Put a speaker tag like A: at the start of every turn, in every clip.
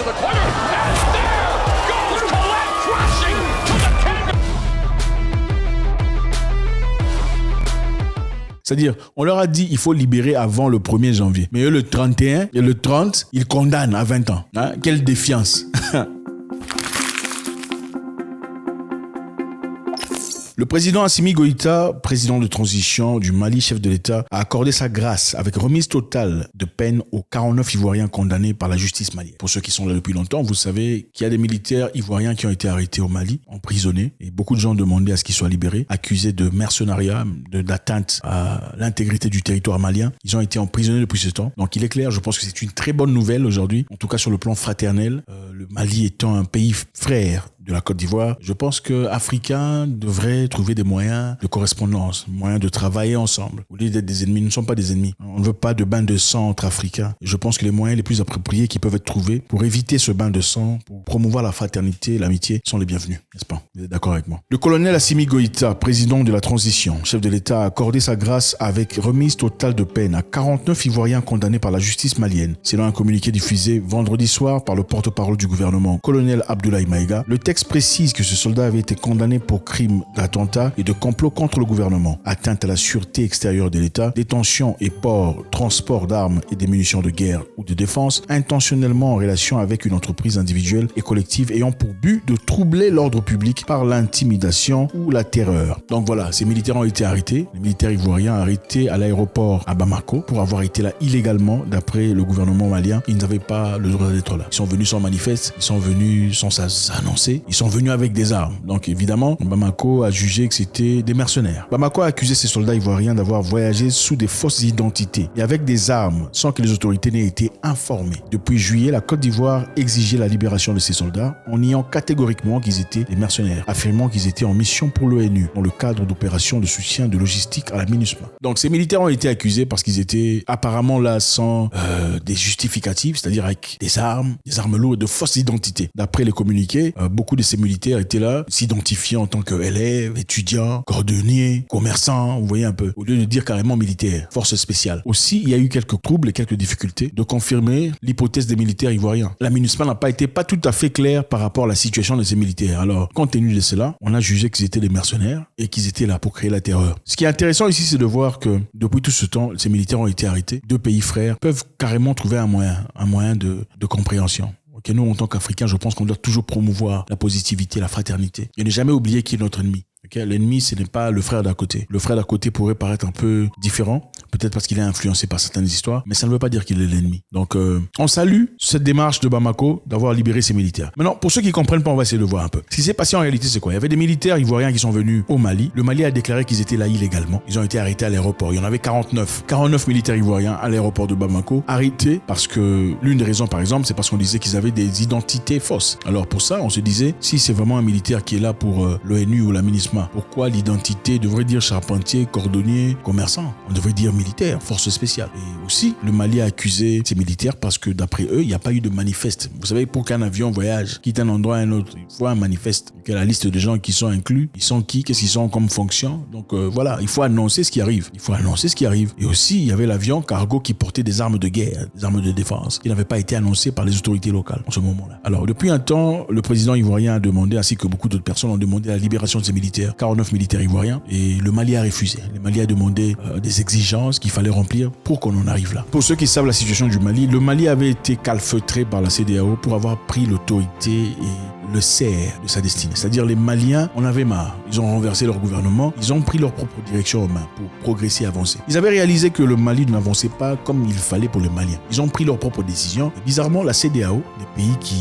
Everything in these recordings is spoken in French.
A: to the corner, and there goes Colette crashing to the canvas.
B: C'est-à-dire, on leur a dit il faut libérer avant le 1er janvier. Mais eux, le 31 et le 30, ils condamnent à 20 ans. Hein? Quelle défiance. Le président Assimi Goïta, président de transition du Mali, chef de l'État, a accordé sa grâce avec remise totale de peine aux 49 Ivoiriens condamnés par la justice malienne. Pour ceux qui sont là depuis longtemps, vous savez qu'il y a des militaires ivoiriens qui ont été arrêtés au Mali, emprisonnés, et beaucoup de gens demandaient à ce qu'ils soient libérés, accusés de mercenariat, d'atteinte à l'intégrité du territoire malien. Ils ont été emprisonnés depuis ce temps. Donc il est clair, je pense que c'est une très bonne nouvelle aujourd'hui, en tout cas sur le plan fraternel. Le Mali étant un pays frère de la Côte d'Ivoire, je pense que Africains devraient trouver des moyens de correspondance, moyens de travailler ensemble. Au lieu d'être des ennemis, nous ne sommes pas des ennemis. On ne veut pas de bain de sang entre Africains. Et je pense que les moyens les plus appropriés qui peuvent être trouvés pour éviter ce bain de sang, pour promouvoir la fraternité, l'amitié, sont les bienvenus, n'est-ce pas? Vous êtes d'accord avec moi? Le colonel Assimi Goïta, président de la transition, chef de l'État, a accordé sa grâce avec remise totale de peine à 49 Ivoiriens condamnés par la justice malienne. Selon un communiqué diffusé vendredi soir par le porte-parole du gouvernement, colonel Abdoulaye Maïga, le texte précise que ce soldat avait été condamné pour crime d'attentat et de complot contre le gouvernement, atteinte à la sûreté extérieure de l'État, détention et transport d'armes et des munitions de guerre ou de défense, intentionnellement en relation avec une entreprise individuelle et collective ayant pour but de troubler l'ordre public par l'intimidation ou la terreur. Donc voilà, ces militaires ont été arrêtés, les militaires ivoiriens arrêtés à l'aéroport à Bamako pour avoir été là illégalement d'après le gouvernement malien. Ils n'avaient pas le droit d'être là. Ils sont venus sans manifeste, ils sont venus sans s'annoncer, ils sont venus avec des armes. Donc évidemment, Bamako a jugé que c'était des mercenaires. Bamako a accusé ces soldats ivoiriens d'avoir voyagé sous des fausses identités et avec des armes sans que les autorités n'aient été informées. Depuis juillet, la Côte d'Ivoire exigeait la libération de ces soldats en niant catégoriquement qu'ils étaient des mercenaires, affirmant qu'ils étaient en mission pour l'ONU dans le cadre d'opérations de soutien de logistique à la MINUSMA. Donc ces militaires ont été accusés parce qu'ils étaient apparemment là sans des justificatifs, c'est-à-dire avec des armes lourdes et de fausses identités. D'après les communiqués, beaucoup de ces militaires étaient là, s'identifiant en tant qu'élèves, étudiants, cordonniers, commerçants, vous voyez un peu, au lieu de dire carrément militaires, forces spéciales. Aussi, il y a eu quelques troubles et quelques difficultés de confirmer l'hypothèse des militaires ivoiriens. La MINUSMA n'a pas été tout à fait claire par rapport à la situation de ces militaires. Alors, compte tenu de cela, on a jugé qu'ils étaient des mercenaires et qu'ils étaient là pour créer la terreur. Ce qui est intéressant ici, c'est de voir que depuis tout ce temps, ces militaires ont été arrêtés. Deux pays frères peuvent carrément trouver un moyen de compréhension. Okay, nous, en tant qu'Africains, je pense qu'on doit toujours promouvoir la positivité, la fraternité. Et ne jamais oublier qui est notre ennemi. Okay, l'ennemi, ce n'est pas le frère d'à côté. Le frère d'à côté pourrait paraître un peu différent, peut-être parce qu'il est influencé par certaines histoires, mais ça ne veut pas dire qu'il est l'ennemi. Donc, on salue cette démarche de Bamako d'avoir libéré ses militaires. Maintenant, pour ceux qui ne comprennent pas, on va essayer de voir un peu. Ce qui s'est passé en réalité, c'est quoi? Il y avait des militaires ivoiriens qui sont venus au Mali. Le Mali a déclaré qu'ils étaient là illégalement. Ils ont été arrêtés à l'aéroport. Il y en avait 49. 49 militaires ivoiriens à l'aéroport de Bamako, arrêtés parce que l'une des raisons, par exemple, c'est parce qu'on disait qu'ils avaient des identités fausses. Alors, pour ça, on se disait, si c'est vraiment un militaire qui est là pour l'ONU ou la MINUSMA, pourquoi l'identité devrait dire charpentier, cordonnier, commerçant? On devrait dire militaire, force spéciale. Et aussi, le Mali a accusé ces militaires parce que d'après eux, il n'y a pas eu de manifeste. Vous savez, pour qu'un avion voyage, quitte un endroit à un autre, il faut un manifeste. Donc, la liste des gens qui sont inclus, ils sont qui, qu'est-ce qu'ils sont comme fonction. Donc voilà, il faut annoncer ce qui arrive. Et aussi, il y avait l'avion cargo qui portait des armes de guerre, des armes de défense, qui n'avaient pas été annoncées par les autorités locales en ce moment-là. Alors, depuis un temps, le président ivoirien a demandé, ainsi que beaucoup d'autres personnes ont demandé la libération de ces militaires, 49 militaires ivoiriens, et le Mali a refusé. Le Mali a demandé des exigences qu'il fallait remplir pour qu'on en arrive là. Pour ceux qui savent la situation du Mali, le Mali avait été calfeutré par la CEDEAO pour avoir pris l'autorité et le cerf de sa destinée. C'est-à-dire les Maliens en avaient marre. Ils ont renversé leur gouvernement, ils ont pris leur propre direction en main pour progresser, avancer. Ils avaient réalisé que le Mali n'avançait pas comme il fallait pour les Maliens. Ils ont pris leurs propres décisions. Et bizarrement, la CEDEAO, les pays qui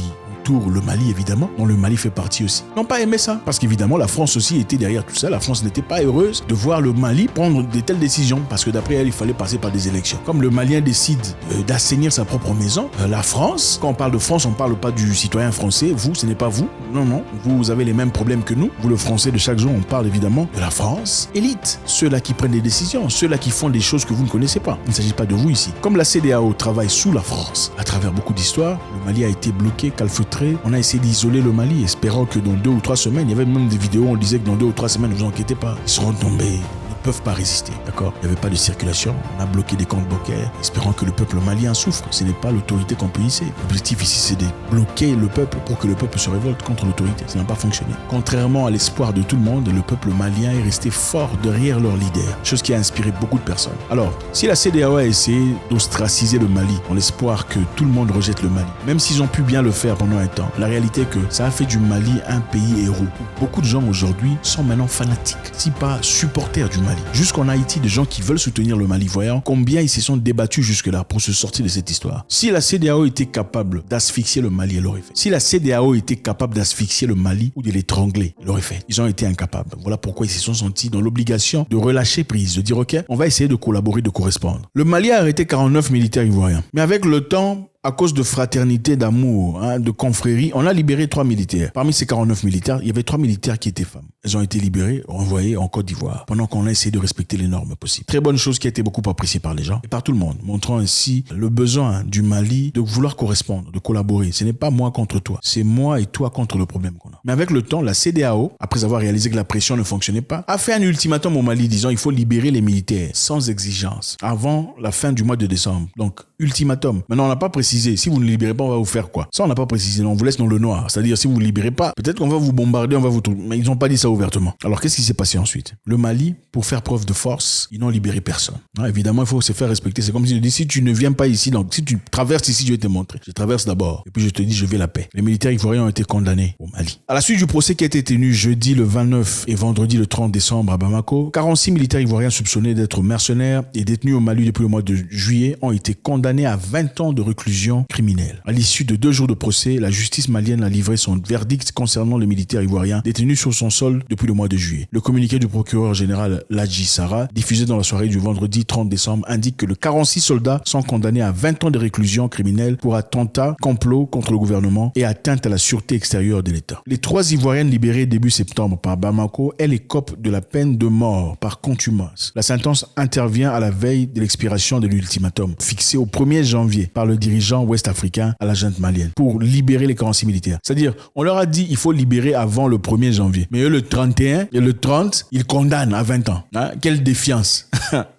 B: le Mali évidemment, dont le Mali fait partie aussi, n'ont pas aimé ça. Parce qu'évidemment, la France aussi était derrière tout ça. La France n'était pas heureuse de voir le Mali prendre de telles décisions parce que d'après elle, il fallait passer par des élections. Comme le Malien décide d'assainir sa propre maison, la France, quand on parle de France, on ne parle pas du citoyen français. Vous, ce n'est pas vous. Non. Vous avez les mêmes problèmes que nous. Vous, le Français de chaque jour, on parle évidemment de la France élite. Ceux-là qui prennent des décisions, ceux-là qui font des choses que vous ne connaissez pas. Il ne s'agit pas de vous ici. Comme la CEDEAO travaille sous la France, à travers beaucoup d'histoires, le Mali a été bloqué, calfeutré. On a essayé d'isoler le Mali, espérant que dans 2 ou 3 semaines, il y avait même des vidéos où on disait que dans 2 ou 3 semaines, ne vous inquiétez pas, ils seront tombés. peuvent pas résister, d'accord? Il n'y avait pas de circulation, on a bloqué des comptes bancaires, espérant que le peuple malien souffre. Ce n'est pas l'autorité qu'on punissait. L'objectif ici, c'est de bloquer le peuple pour que le peuple se révolte contre l'autorité. Ça n'a pas fonctionné. Contrairement à l'espoir de tout le monde, le peuple malien est resté fort derrière leur leader, chose qui a inspiré beaucoup de personnes. Alors, si la CEDEAO a essayé d'ostraciser le Mali, en l'espoir que tout le monde rejette le Mali, même s'ils ont pu bien le faire pendant un temps, la réalité est que ça a fait du Mali un pays héros. Beaucoup de gens aujourd'hui sont maintenant fanatiques, si pas supporters du Mali. Jusqu'en Haïti, des gens qui veulent soutenir le Mali, voyant combien ils se sont débattus jusque-là pour se sortir de cette histoire. Si la CEDEAO était capable d'asphyxier le Mali, elle l'aurait fait. Si la CEDEAO était capable d'asphyxier le Mali ou de l'étrangler, elle l'aurait fait. Ils ont été incapables. Voilà pourquoi ils se sont sentis dans l'obligation de relâcher prise, de dire ok, on va essayer de collaborer, de correspondre. Le Mali a arrêté 49 militaires ivoiriens. Mais avec le temps, à cause de fraternité, d'amour, de confrérie, on a libéré 3 militaires. Parmi ces 49 militaires, il y avait 3 militaires qui étaient femmes. Elles ont été libérées, renvoyées en Côte d'Ivoire, pendant qu'on a essayé de respecter les normes possibles. Très bonne chose qui a été beaucoup appréciée par les gens et par tout le monde, montrant ainsi le besoin du Mali de vouloir correspondre, de collaborer. Ce n'est pas moi contre toi, c'est moi et toi contre le problème qu'on a. Mais avec le temps, la CEDEAO, après avoir réalisé que la pression ne fonctionnait pas, a fait un ultimatum au Mali disant il faut libérer les militaires sans exigence avant la fin du mois de décembre. Donc, ultimatum. Maintenant, on n'a pas précisé. Si vous ne libérez pas, on va vous faire quoi? Ça, on n'a pas précisé. On vous laisse dans le noir. C'est-à-dire, si vous ne libérez pas, peut-être qu'on va vous bombarder, on va vous... Mais ils n'ont pas dit ça ouvertement. Alors, qu'est-ce qui s'est passé ensuite? Le Mali, pour faire preuve de force, ils n'ont libéré personne. Évidemment, il faut se faire respecter. C'est comme si je dis, si tu ne viens pas ici, donc si tu traverses ici, je vais te montrer. Je traverse d'abord. Et puis, je te dis, je vais la paix. Les militaires ivoiriens ont été condamnés au Mali. À la suite du procès qui a été tenu jeudi le 29 et vendredi le 30 décembre à Bamako, 46 militaires ivoiriens soupçonnés d'être mercenaires et détenus au Mali depuis le mois de juillet ont été condamnés à 20 ans de réclusion criminelle. À l'issue de 2 jours de procès, la justice malienne a livré son verdict concernant les militaires ivoiriens détenus sur son sol depuis le mois de juillet. Le communiqué du procureur général Ladji Sara, diffusé dans la soirée du vendredi 30 décembre, indique que les 46 soldats sont condamnés à 20 ans de réclusion criminelle pour attentat, complot contre le gouvernement et atteinte à la sûreté extérieure de l'État. Les 3 Ivoiriennes libérées début septembre par Bamako, elles écopent de la peine de mort par contumace. La sentence intervient à la veille de l'expiration de l'ultimatum, fixé au 1er janvier par le dirigeant ouest-africain à la junte malienne pour libérer les 46 militaires. C'est-à-dire, on leur a dit il faut libérer avant le 1er janvier. Mais eux, le 31 et le 30, ils condamnent à 20 ans. Quelle défiance.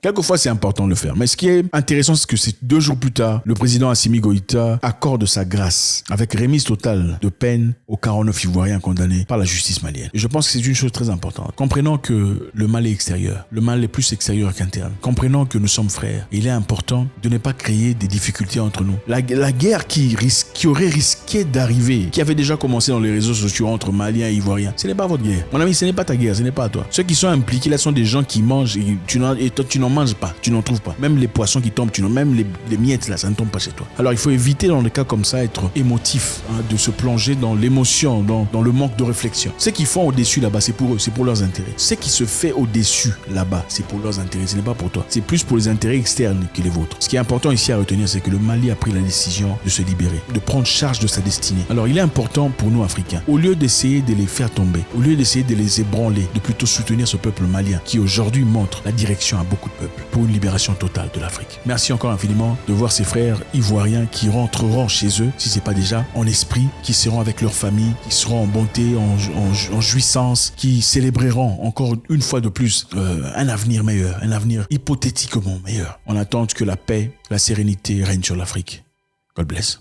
B: Quelquefois, c'est important de le faire. Mais ce qui est intéressant, c'est que c'est 2 jours plus tard, le président Assimi Goïta accorde sa grâce avec remise totale de peine aux 49 Ivoiriens condamnés par la justice malienne. Et je pense que c'est une chose très importante. Comprenons que le mal est extérieur. Le mal est plus extérieur qu'interne. Comprenons que nous sommes frères. Il est important de ne pas créer des difficultés entre nous. La guerre qui aurait risqué d'arriver, qui avait déjà commencé dans les réseaux sociaux entre Maliens et Ivoiriens, ce n'est pas votre guerre. Mon ami, ce n'est pas ta guerre, ce n'est pas à toi. Ceux qui sont impliqués là sont des gens qui mangent et toi tu n'en manges pas, tu n'en trouves pas. Même les poissons qui tombent, même les miettes là, ça ne tombe pas chez toi. Alors il faut éviter dans des cas comme ça être émotif, de se plonger dans l'émotion, dans le manque de réflexion. Ce qu'ils font au-dessus là-bas, c'est pour eux, c'est pour leurs intérêts. Ce qui se fait au-dessus là-bas, c'est pour leurs intérêts, ce n'est pas pour toi. C'est plus pour les intérêts externes que les vôtres. Ce qui est important ici à retenir, c'est que le Mali a pris la décision de se libérer, de prendre charge de sa destinée. Alors il est important pour nous Africains, au lieu d'essayer de les faire tomber, au lieu d'essayer de les ébranler, de plutôt soutenir ce peuple malien qui aujourd'hui montre la direction à beaucoup de peuples pour une libération totale de l'Afrique. Merci encore infiniment de voir ces frères ivoiriens qui rentreront chez eux, si ce n'est pas déjà, en esprit, qui seront avec leur famille, qui seront en bonté, en jouissance, qui célébreront encore une fois de plus un avenir meilleur, un avenir hypothétiquement meilleur. On attend que la paix, la sérénité règne sur l'Afrique. God bless.